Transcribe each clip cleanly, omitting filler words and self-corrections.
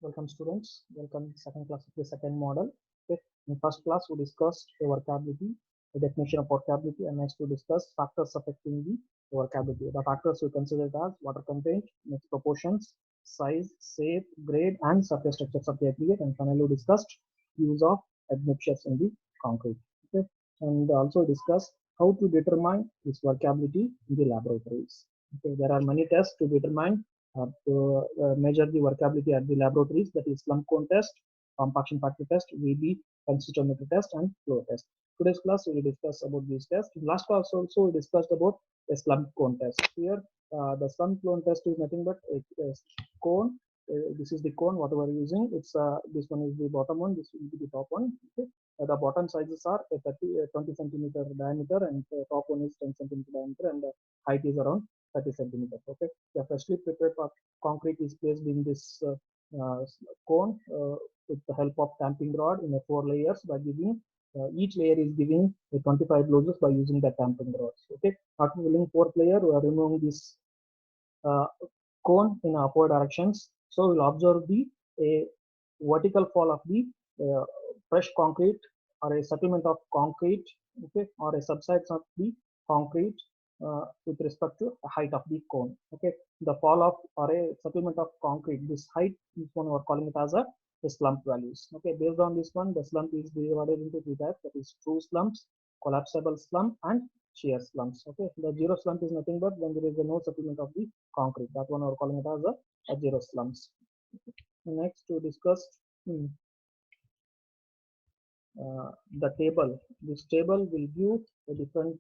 Welcome students. Welcome second class of the second model. Okay. In first class we discussed the vocabulary, the definition of vocabulary, and next we discuss factors affecting the vocabulary. The factors we considered as water content, its proportions, size, shape, grade, and surface structures of the aggregate, and finally we discussed use of admixtures in the concrete. Okay. And also discuss how to determine this vocabulary in the laboratories. Okay. There are many tests to determine to measure the workability at the laboratories, that is slump cone test, compaction factor test, VB, tensiometer test, and flow test. Today's class we will discuss about these tests. In last class also we discussed about the slump cone test. Here the slump cone test is nothing but a cone. This is the cone whatever we're using. It's this one is the bottom one, this will be the top one. Okay. The bottom sizes are 20 centimeter diameter, and the top one is 10 centimeter diameter, and the height is around 30 centimeters. Okay. The freshly prepared concrete is placed in this uh, cone with the help of tamping rod in a 4 layers by giving each layer is giving a 25 blows by using the tamping rods. Okay. After filling fourth layer, we are removing this uh, cone in upward directions. So we'll observe the a vertical fall of the uh, fresh concrete or a settlement of concrete, okay, or a subsides of the concrete with respect to the height of the cone. Okay, the fall of or a settlement of concrete. This height, this one we are calling it as a slump values. Okay, based on this one, the slump is divided into three types. That is true slumps, collapsible slump, and shear slumps. Okay, the zero slump is nothing but when there is a no settlement of the concrete. That one we are calling it as a zero slumps. Next to discuss the table. This table will give a different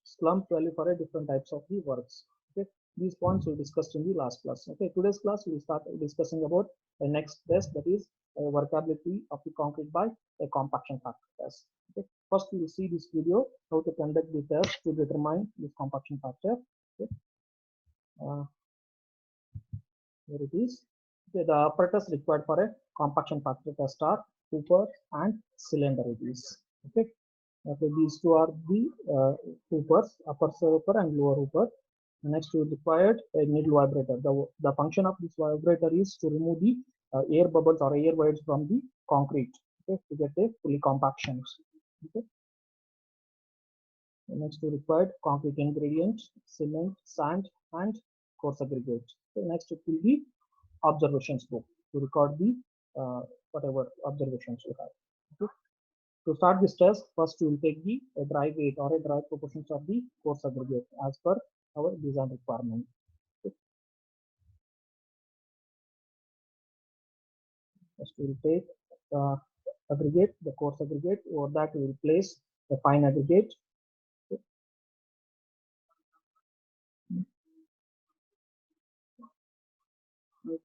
slump value for a different types of the works. Okay, these points we discussed in the last class. Okay, today's class we will start discussing about the next test, that is workability of the concrete by a compaction factor test. Okay, first we will see this video how to conduct the test to determine this compaction factor. Okay, uh, here it is. Okay, the apparatus required for a compaction factor test are hooper and cylinder. It is okay. Okay, these two are the hoopers, upper hooper and lower hooper. Next, we required a needle vibrator. The function of this vibrator is to remove the air bubbles or air voids from the concrete, okay, to get a fully compaction. Okay. Next, we required concrete ingredient, cement, sand, and coarse aggregate. Okay. Next, it will be observations book to record the whatever observations you have. Okay. To start this test, first we will take the dry weight or a dry proportions of the coarse aggregate as per our design requirement. Okay. First we will take aggregate, the coarse aggregate. Over that we will place the fine aggregate. Okay. And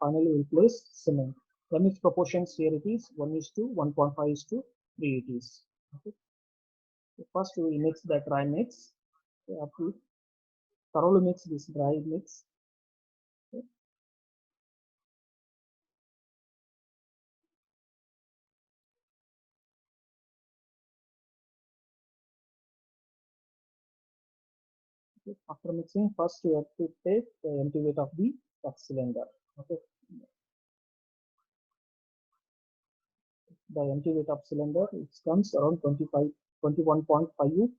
finally we will place cement. The mix proportions here it is 1 is to 1.5 is to 3 it is. Okay. So first we will mix the dry mix. Okay. After thoroughly mix this dry mix. Okay. Okay. After mixing, first you have to take the empty weight of the cylinder. Okay. The empty weight of cylinder it comes around 21.5 kg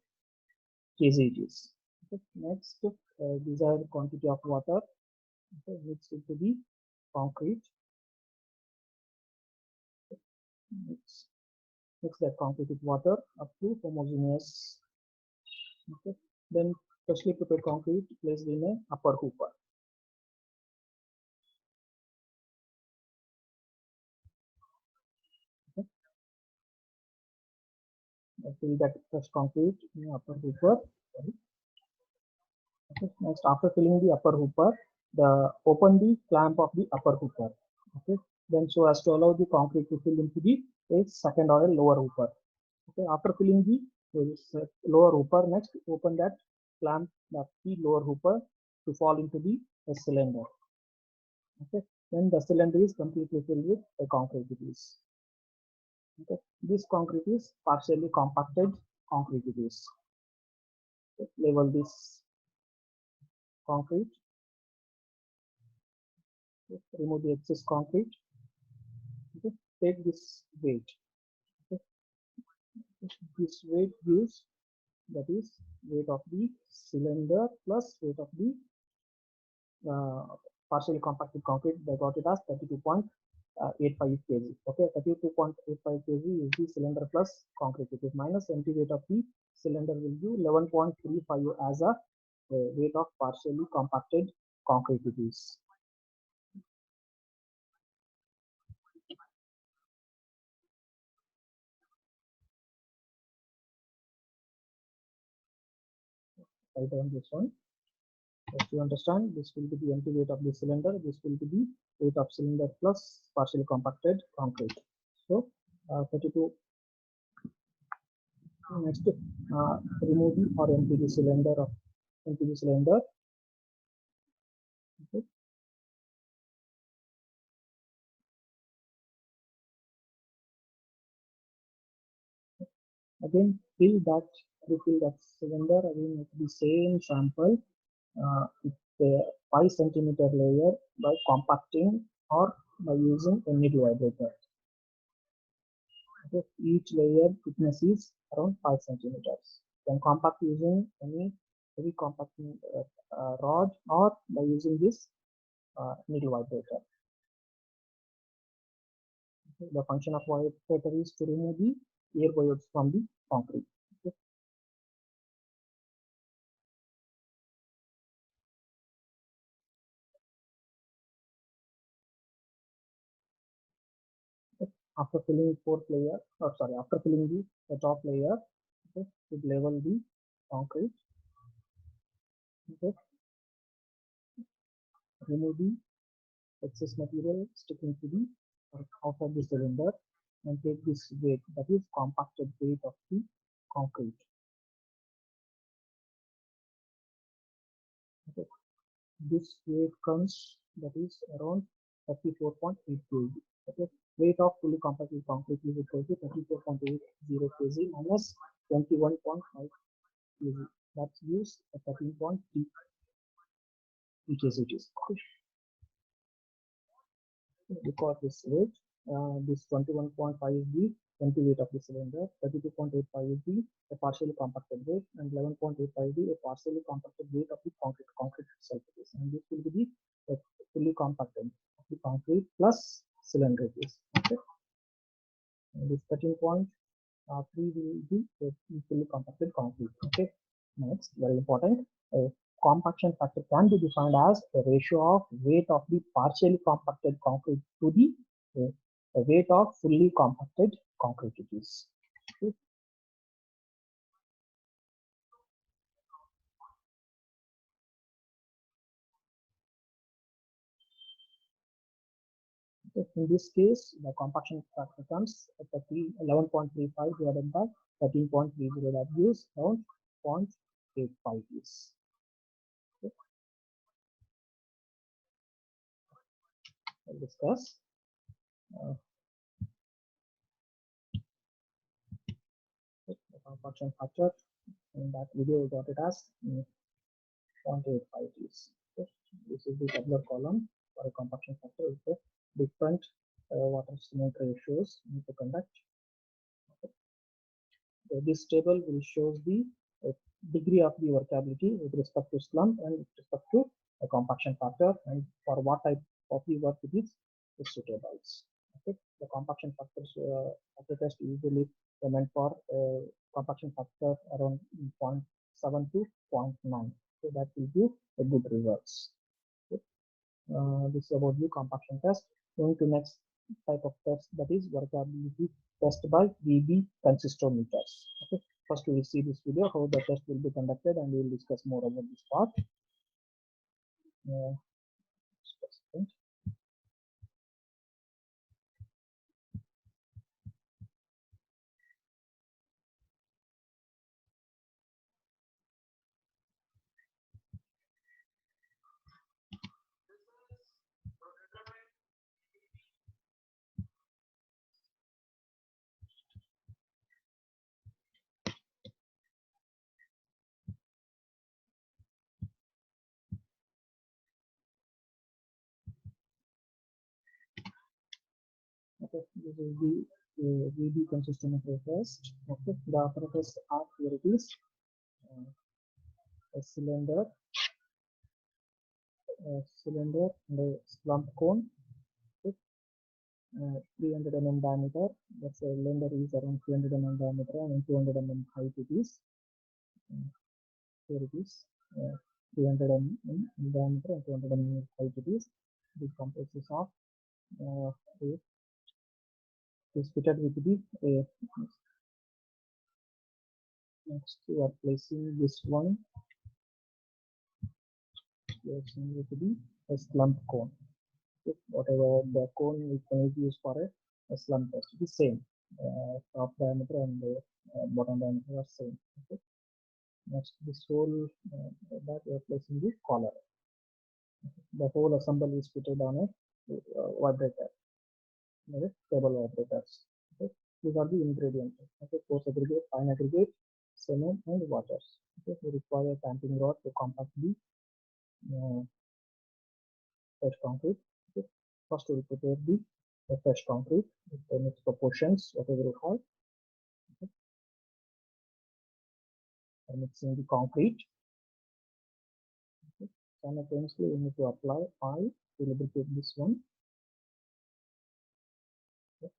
it is. Okay. Next, desired quantity of water, okay, mixed into the concrete. Mix, mix that concrete with water up to homogeneous. Okay. Then freshly prepared concrete placed in a upper hooper. Okay. Fill that fresh concrete in upper hooper. Sorry. Okay. Next, after filling the upper hooper, open the clamp of the upper hooper. Okay. Then so as to allow the concrete to fill into the second or a lower hooper. Okay. After filling the lower hooper, next open that clamp of the lower hooper to fall into the cylinder. Okay. Then the cylinder is completely filled with a concrete. It is. Okay. This concrete is partially compacted concrete. It is. Okay. Level this concrete. Okay. Remove the excess concrete. take this weight. Okay. This weight gives, that is weight of the cylinder plus weight of the uh, partially compacted concrete. They got it as 32.85 kg. Okay, 32.85 kg is the cylinder plus concrete. It is minus empty weight of the cylinder will give 11.35 as a weight of partially compacted concrete. It is. Write down this one. As you understand, this will be the empty weight of the cylinder. This will be the weight of cylinder plus partially compacted concrete. So 32. Next, remove the or empty the cylinder of empty the cylinder. Okay. Again, refill that cylinder again with the same sample with a 5 centimeter layer by compacting or by using a needle vibrator. Okay. Each layer thickness is around 5 centimeters. Then compact using any heavy compacting rod or by using this needle vibrator. Okay. The function of vibrator is to remove the air bubbles from the concrete. Okay. After filling fourth layer, or sorry, after filling the top layer, okay, to level the concrete, okay, remove the excess material sticking to the out of the cylinder and take this weight, that is compacted weight of the concrete. Okay. This weight comes, that is around 34.8 kg. Okay. Weight of fully compacted concrete is equal to 34.80 kg minus 21.5 kg. That gives 13.3 kg. Because this weight, this 21.5 is the empty weight of the cylinder, 32.85 is the partially compacted weight, and 11.85 is the partially compacted weight of the concrete itself. And this will be the fully compacted of the concrete plus cylinder. Okay. And this 13.3 will be the fully compacted concrete. Okay. Next, very important. Compaction factor can be defined as a ratio of weight of the partially compacted concrete to the weight of fully compacted concrete. It is. Okay. In this case, the compaction factor comes at 11.35 divided by 13.30. That gives around 0.85 is. Okay. We'll discuss. The compaction factor in that video we got it as 0.85 is. Okay. This is the tabular column for a compaction factor with the different water cement ratios need to conduct. Okay. So this table will show the degree of the workability with respect to slump and with respect to the compaction factor and for what type of the work it is suitable. Okay. The compaction factors factor test usually meant for compaction factor around 0.7 to 0.9. So that will give a good results. Okay. This is about the compaction test. Going to next type of test, that is workability test by VB consistometers. Okay. First we will see this video how the test will be conducted and we will discuss more about this part. Okay, this is the VB consisting of a test. Okay, the apparatus are here it is a cylinder and a slump cone. Okay, 300 mm diameter. That cylinder is around 300 mm diameter and 200 mm height it is. Here it is 300 mm diameter and 200 mm height it is. This comprises of is fitted with the next we are placing this one placing with the slump cone. Okay, whatever the cone we can use for a slump test it is same top diameter and the bottom diameter are same. Okay, next this whole that we are placing the collar. The whole assemble is fitted on a vibrator, okay, table vibrators. Okay, these are the ingredients. Okay, coarse aggregate, fine aggregate, cement and waters. Okay, we require a tamping rod to compact the fresh concrete. Okay, first we will prepare the fresh concrete with the its proportions whatever you have. Okay, for mixing the concrete. Okay, simultaneously we need to apply oil to lubricate this one. Okay,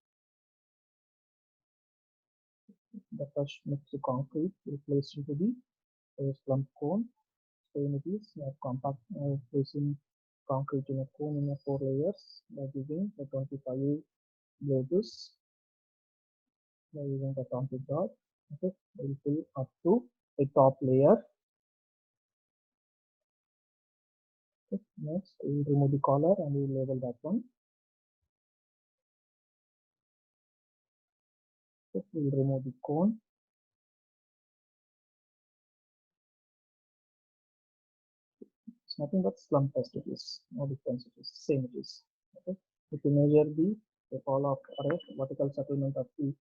the fresh mixed concrete will place into the slump cone. Same it is compact placing concrete in a cone in a 4 layers by using the 25 gauges by using the concrete rod. Okay, we will fill up to a top layer. Okay, next we will remove the collar and we will label that one. Okay, we will remove the cone. It's nothing but slump test it is, no difference it is, same it is. Okay, if you measure the fall of array vertical settlement of the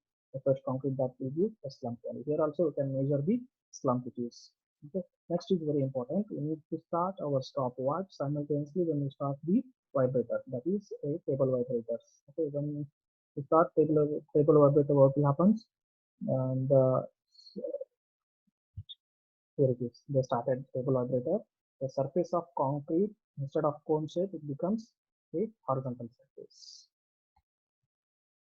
fresh concrete that will give a slump value. Here also we can measure the slump it is. Okay, next is very important. We need to start our stopwatch simultaneously when we start the vibrator, that is a table vibrator. Okay, when we start table vibrator, what happens? And here it is. They started table vibrator. The surface of concrete instead of cone shape it becomes a horizontal surface.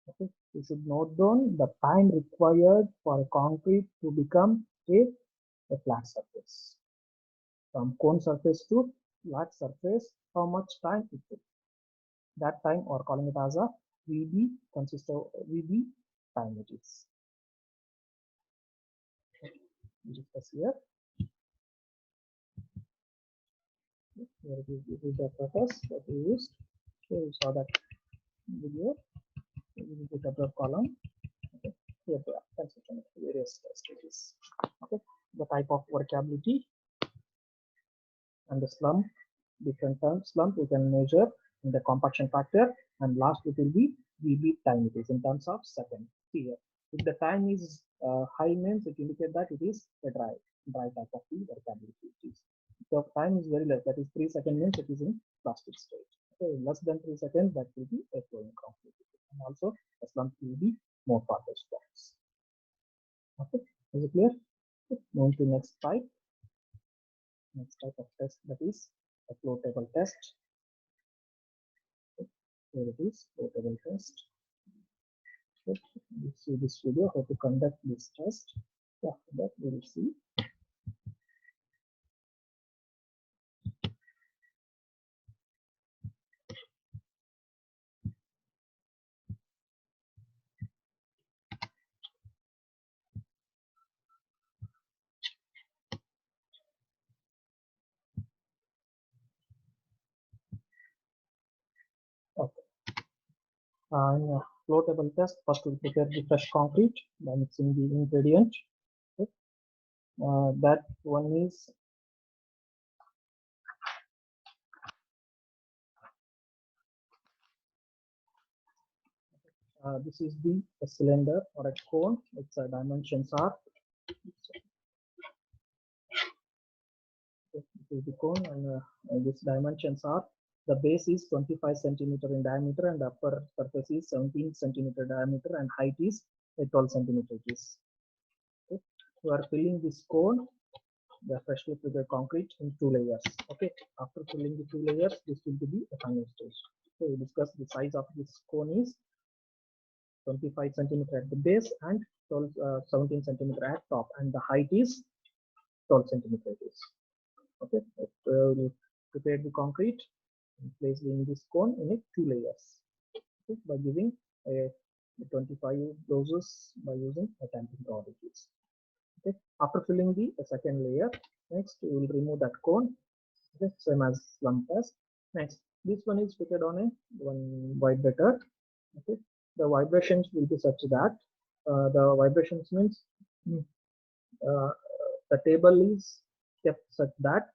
Okay, you should note down the time required for a concrete to become a flat surface. From cone surface to flat surface, how much time it took? That time or calling it as a VB consists of VB time it is. We discuss here. Here it is. This is the purpose that we used. So we saw that video. This is the double column. Okay, here they are consists of various stages. Okay, the type of workability and the slump, different terms. Slump we can measure in the compaction factor, and last it will be VB time it is in terms of second. Here, if the time is high means it indicates that it is a dry type of the workability. If the time is very less, that is 3 seconds means it is in plastic state. Okay, less than 3 seconds that will be a flowing concrete, and also the slump will be more farther steps. Okay, is it clear? Okay, moving to next type. Next type of test, that is a flow table test. Okay, here it is, flow table test. Okay, we see this video how to conduct this test. After that we will see. Okay, in flow table test, first we prepare the fresh concrete by mixing the ingredient. Okay, that one is this is the cylinder or a cone. Its dimensions are this is the cone, and these dimensions are The base is 25 centimeter in diameter and upper surface is 17 centimeter diameter and height is 12 centimeter. Okay. We are filling this cone, the freshly prepared concrete, in 2 layers. Okay. After filling the 2 layers, this will be the final stage. So we discuss the size of this cone is 25 centimeter at the base and 17 centimeter at top, and the height is 12 centimeter. Okay. We'll prepare the concrete and place in this cone in 2 layers. Okay, by giving a 25 doses by using a tamping quantities. Okay, after filling the second layer, next we will remove that cone. Okay, same as slump test. Next, this one is fitted on a one vibrator. Okay, the vibrations will be such that the vibrations means uh, the table is kept such that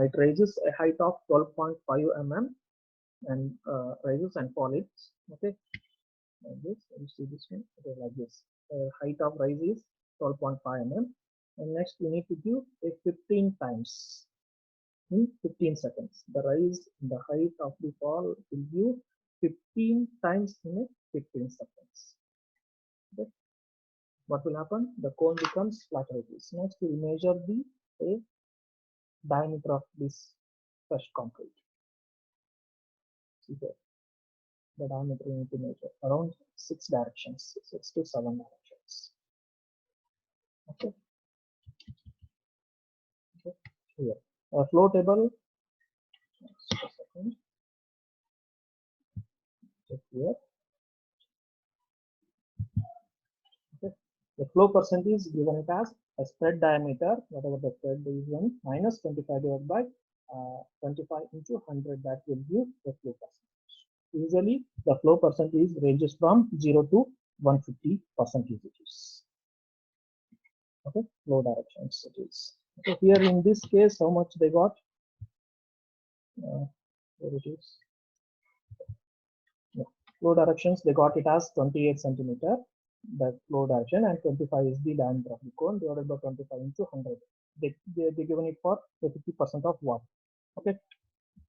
it raises a height of 12.5 mm and rises and falls. Okay, like this. You see this one, okay, like this. Height of rise is 12.5 mm, and next we need to give a 15 times in 15 seconds. The rise, the height of the fall will give 15 times in a 15 seconds. Okay. What will happen? The cone becomes flatter. Next we will measure the diameter of this fresh concrete. See here, the diameter we need to measure around 6 directions, 6 to 7 directions. Okay. Okay. Here, a flow table. Just a second. Check here. Okay. The flow percent is given it as a spread diameter, whatever the spread is, one minus 25 divided by 25 into 100. That will give the flow percentage. Usually, the flow percentage ranges from 0 to 150 percentages. Okay, flow directions it is. Okay, here in this case, how much they got? Here it is. Yeah. Flow directions, they got it as 28 centimeter, the flow direction, and 25 is the diameter of the cone divided by 25 into 100. They given it for 50% of water. Okay,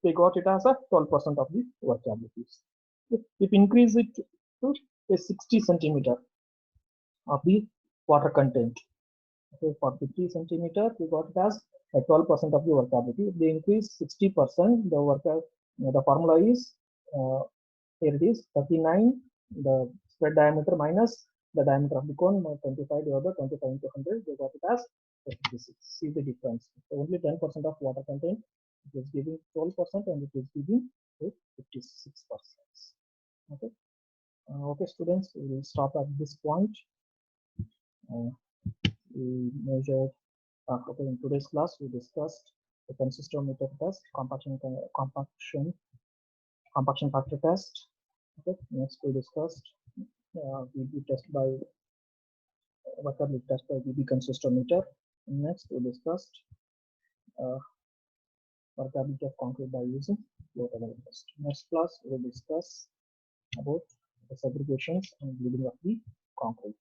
they got it as a 12% of the water cavities. If increase it to a 60 centimeter of the water content. Okay, for 50 centimeter, we got it as a 12% of the workability. If they increase 60%, the formula is here it is 39, the spread diameter minus the diameter of the cone, 25 divided by 25 into 100, they got it as 56. See the difference. So only 10% of water content, it is giving 12% and it is giving 56%. Okay. Okay, students, we will stop at this point. We measured, okay, in today's class, we discussed the consistometer test, compaction factor test. Okay, next we discussed VB test by workability test by VB consistometer. Next we discussed uh, workability of concrete by using flow table test. Next class we will discuss about the segregations and bleeding of the concrete.